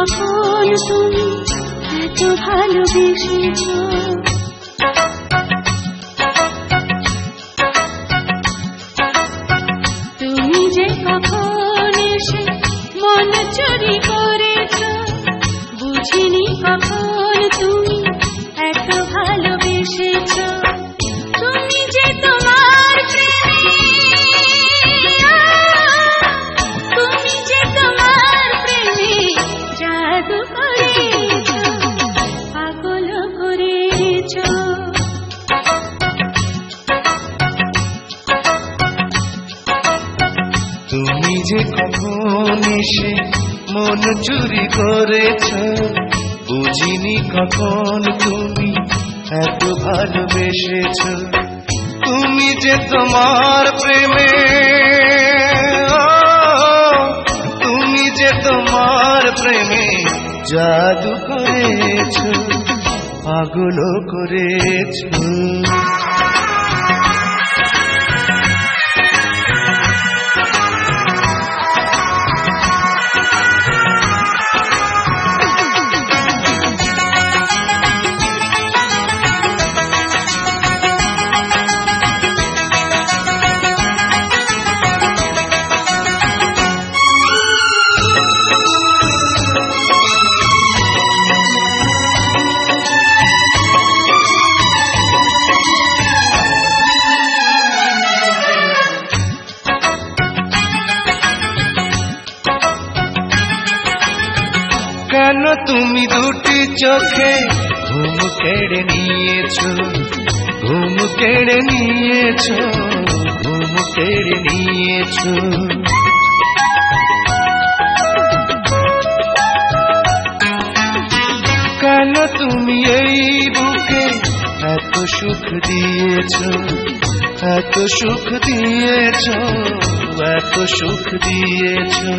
কখন তুমি এত ভালোবেসেছো। তুমি যে কখন এসে মন চুরি করেছো, বুঝিনি কখন তুমি এত ভালোবেসেছো। তুমি যে তোমার প্রেমে, তুমি যে তোমার প্রেমে জাদু করেছো, পাগল করেছো। তুমি যে কখন এসে মন চুরি করেছ, বুঝিনি কখন তুমি এত ভালোবেসেছ। তুমি যে তোমার প্রেমে, তুমি যে তোমার প্রেমে জাদু করেছ, পাগল করেছ। কেন তুমি দুটি চোখে ঘুম কেড়ে নিয়েছো, ঘুম কেড়ে নিয়েছো, ঘুম কেড়ে নিয়েছো। কেন তুমি এই বুকে এত সুখ দিয়েছো, এত সুখ দিয়েছো, এত সুখ দিয়েছো।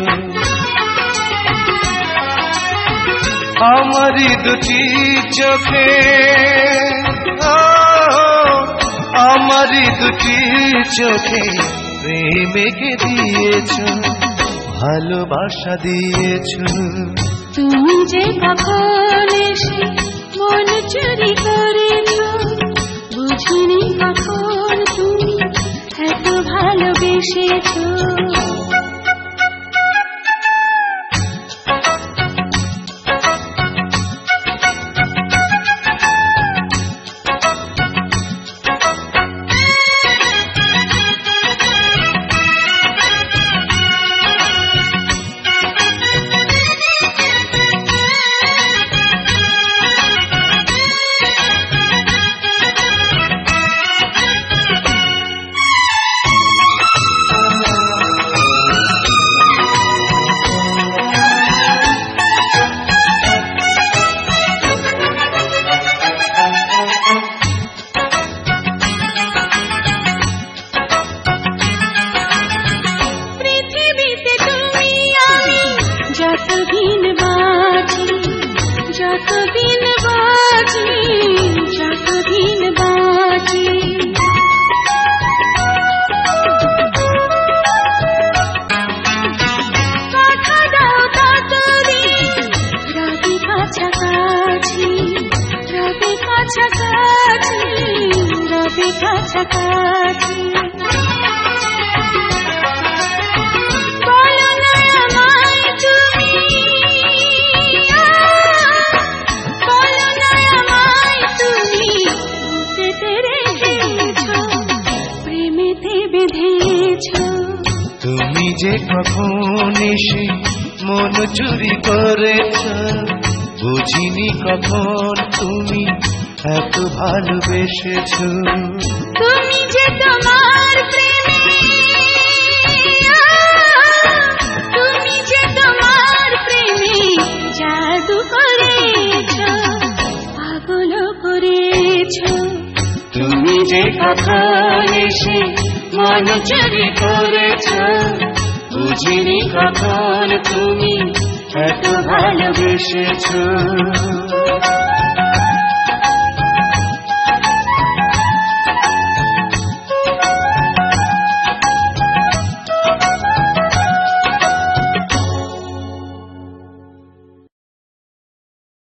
আমারি দুটি চোখে, আমারি দুটি চোখে প্রেমকে দিয়েছো, ভালোবাসা দিয়েছো। তুমি যে কখন এসে মন চুরি করেছো, বুঝিনি কখন তুমি এত ভালোবেসেছো। যতদিন বাঁচি, যতদিন বাঁচি, যতদিন বাঁচি, কথা দাও ততদিন রবি কাছাকাছি, রবি কাছাকাছি, রবি কাছাকাছি। তুমি যে কখন এসে মন চুরি করেছ, বুঝিনি কখন তুমি এত ভালোবেসেছ। তুমি যে তোমার প্রেমে, তুমি যে তোমার প্রেমে জাদু করেছ, পাগল করেছ। তুমি যে কখন এসে মন চুরি করেছ, বুঝিনি কখন তুমি এত ভালোবেসেছ।